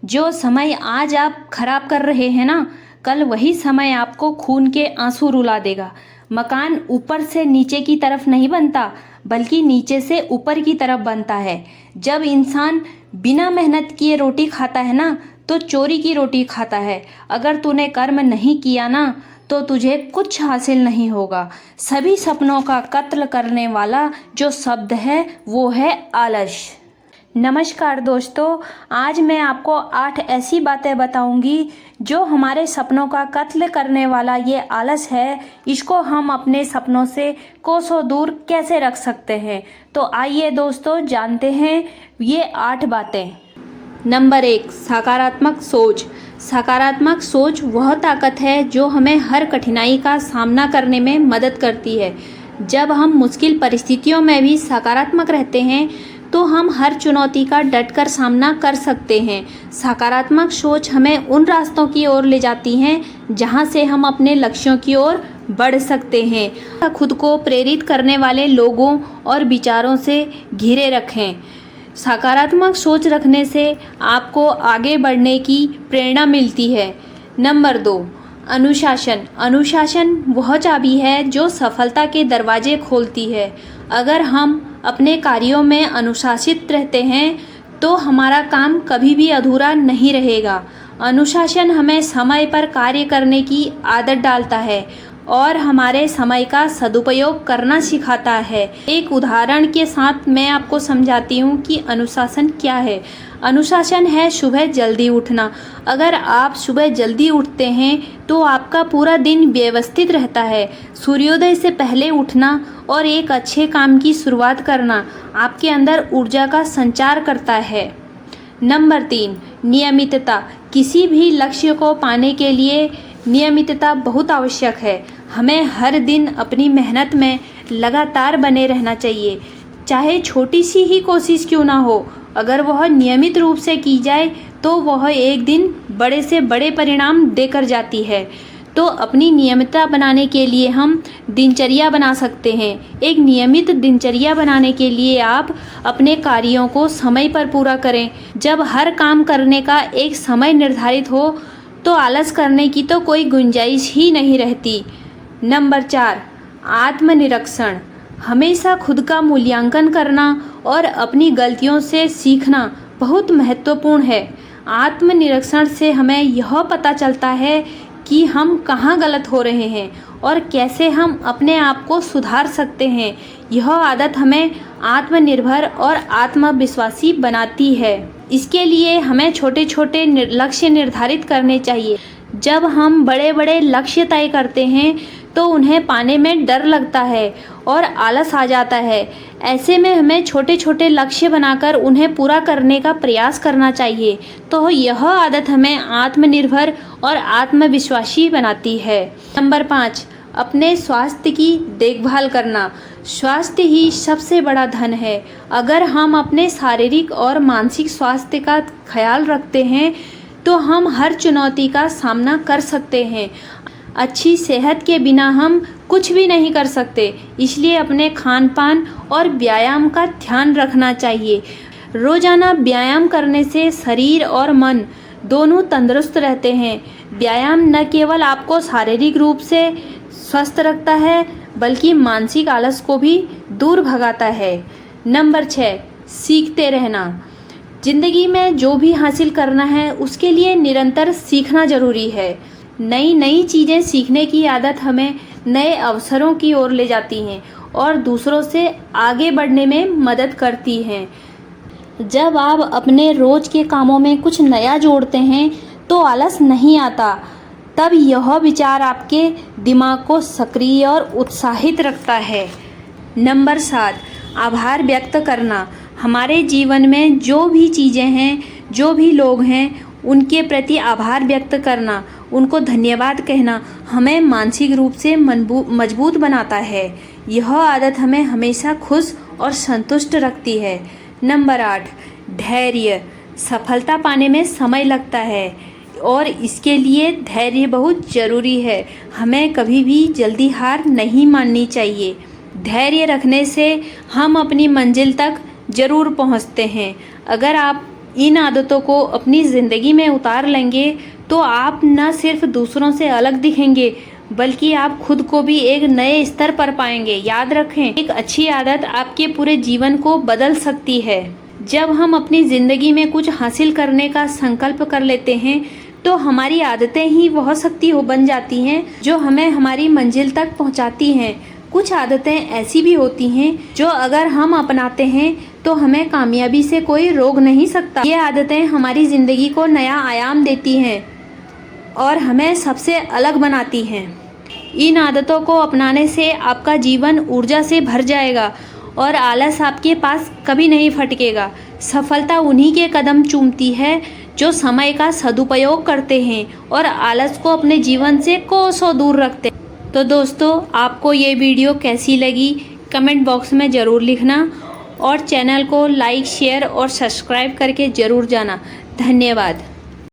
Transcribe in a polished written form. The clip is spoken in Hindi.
जो समय आज आप खराब कर रहे हैं ना, कल वही समय आपको खून के आंसू रुला देगा। मकान ऊपर से नीचे की तरफ नहीं बनता, बल्कि नीचे से ऊपर की तरफ बनता है। जब इंसान बिना मेहनत किए रोटी खाता है ना, तो चोरी की रोटी खाता है। अगर तूने कर्म नहीं किया ना, तो तुझे कुछ हासिल नहीं होगा। सभी सपनों का कत्ल करने वाला जो शब्द है वो है आलस। नमस्कार दोस्तों, आज मैं आपको 8 ऐसी बातें बताऊंगी जो हमारे सपनों का कत्ल करने वाला ये आलस है, इसको हम अपने सपनों से कोसों दूर कैसे रख सकते हैं। तो आइए दोस्तों, जानते हैं ये 8 बातें। नंबर 1, सकारात्मक सोच। सकारात्मक सोच वह ताकत है जो हमें हर कठिनाई का सामना करने में मदद करती है। जब हम मुश्किल परिस्थितियों में भी सकारात्मक रहते हैं तो हम हर चुनौती का डटकर सामना कर सकते हैं। सकारात्मक सोच हमें उन रास्तों की ओर ले जाती हैं जहां से हम अपने लक्ष्यों की ओर बढ़ सकते हैं। खुद को प्रेरित करने वाले लोगों और विचारों से घिरे रखें। सकारात्मक सोच रखने से आपको आगे बढ़ने की प्रेरणा मिलती है। नंबर 2, अनुशासन। अनुशासन वह चाबी है जो सफलता के दरवाजे खोलती है। अगर हम अपने कार्यों में अनुशासित रहते हैं तो हमारा काम कभी भी अधूरा नहीं रहेगा। अनुशासन हमें समय पर कार्य करने की आदत डालता है और हमारे समय का सदुपयोग करना सिखाता है। एक उदाहरण के साथ मैं आपको समझाती हूँ कि अनुशासन क्या है। अनुशासन है सुबह जल्दी उठना। अगर आप सुबह जल्दी उठते हैं तो आपका पूरा दिन व्यवस्थित रहता है। सूर्योदय से पहले उठना और एक अच्छे काम की शुरुआत करना आपके अंदर ऊर्जा का संचार करता है। नंबर 3, नियमितता। किसी भी लक्ष्य को पाने के लिए नियमितता बहुत आवश्यक है। हमें हर दिन अपनी मेहनत में लगातार बने रहना चाहिए, चाहे छोटी सी ही कोशिश क्यों ना हो। अगर वह नियमित रूप से की जाए तो वह एक दिन बड़े से बड़े परिणाम देकर जाती है। तो अपनी नियमितता बनाने के लिए हम दिनचर्या बना सकते हैं। एक नियमित दिनचर्या बनाने के लिए आप अपने कार्यों को समय पर पूरा करें। जब हर काम करने का एक समय निर्धारित हो तो आलस करने की तो कोई गुंजाइश ही नहीं रहती। नंबर 4, आत्मनिरीक्षण। हमेशा खुद का मूल्यांकन करना और अपनी गलतियों से सीखना बहुत महत्वपूर्ण है। आत्मनिरीक्षण से हमें यह पता चलता है कि हम कहाँ गलत हो रहे हैं और कैसे हम अपने आप को सुधार सकते हैं। यह आदत हमें आत्मनिर्भर और आत्मविश्वासी बनाती है। इसके लिए हमें छोटे छोटे लक्ष्य निर्धारित करने चाहिए। जब हम बड़े बड़े लक्ष्य तय करते हैं तो उन्हें पाने में डर लगता है और आलस आ जाता है। ऐसे में हमें छोटे छोटे लक्ष्य बनाकर उन्हें पूरा करने का प्रयास करना चाहिए। तो यह आदत हमें आत्मनिर्भर और आत्मविश्वासी बनाती है। नंबर 5, अपने स्वास्थ्य की देखभाल करना। स्वास्थ्य ही सबसे बड़ा धन है। अगर हम अपने शारीरिक और मानसिक स्वास्थ्य का ख्याल रखते हैं तो हम हर चुनौती का सामना कर सकते हैं। अच्छी सेहत के बिना हम कुछ भी नहीं कर सकते, इसलिए अपने खान पान और व्यायाम का ध्यान रखना चाहिए। रोजाना व्यायाम करने से शरीर और मन दोनों तंदुरुस्त रहते हैं। व्यायाम न केवल आपको शारीरिक रूप से स्वस्थ रखता है, बल्कि मानसिक आलस को भी दूर भगाता है। नंबर 6, सीखते रहना। जिंदगी में जो भी हासिल करना है उसके लिए निरंतर सीखना जरूरी है। नई नई चीज़ें सीखने की आदत हमें नए अवसरों की ओर ले जाती हैं और दूसरों से आगे बढ़ने में मदद करती हैं। जब आप अपने रोज के कामों में कुछ नया जोड़ते हैं तो आलस नहीं आता। तब यह विचार आपके दिमाग को सक्रिय और उत्साहित रखता है। नंबर 7, आभार व्यक्त करना। हमारे जीवन में जो भी चीज़ें हैं, जो भी लोग हैं, उनके प्रति आभार व्यक्त करना, उनको धन्यवाद कहना हमें मानसिक रूप से मजबूत बनाता है। यह आदत हमें हमेशा खुश और संतुष्ट रखती है। नंबर 8, धैर्य। सफलता पाने में समय लगता है और इसके लिए धैर्य बहुत ज़रूरी है। हमें कभी भी जल्दी हार नहीं माननी चाहिए। धैर्य रखने से हम अपनी मंजिल तक ज़रूर पहुंचते हैं। अगर आप इन आदतों को अपनी ज़िंदगी में उतार लेंगे तो आप न सिर्फ दूसरों से अलग दिखेंगे बल्कि आप खुद को भी एक नए स्तर पर पाएंगे। याद रखें, एक अच्छी आदत आपके पूरे जीवन को बदल सकती है। जब हम अपनी ज़िंदगी में कुछ हासिल करने का संकल्प कर लेते हैं तो हमारी आदतें ही वह शक्ति बन जाती हैं जो हमें हमारी मंजिल तक पहुंचाती हैं। कुछ आदतें ऐसी भी होती हैं जो अगर हम अपनाते हैं तो हमें कामयाबी से कोई रोक नहीं सकता। ये आदतें हमारी ज़िंदगी को नया आयाम देती हैं और हमें सबसे अलग बनाती हैं। इन आदतों को अपनाने से आपका जीवन ऊर्जा से भर जाएगा और आलस आपके पास कभी नहीं फटकेगा। सफलता उन्हीं के कदम चूमती है जो समय का सदुपयोग करते हैं और आलस को अपने जीवन से कोसों दूर रखते हैं। तो दोस्तों, आपको ये वीडियो कैसी लगी कमेंट बॉक्स में ज़रूर लिखना और चैनल को लाइक, शेयर और सब्सक्राइब करके ज़रूर जाना। धन्यवाद।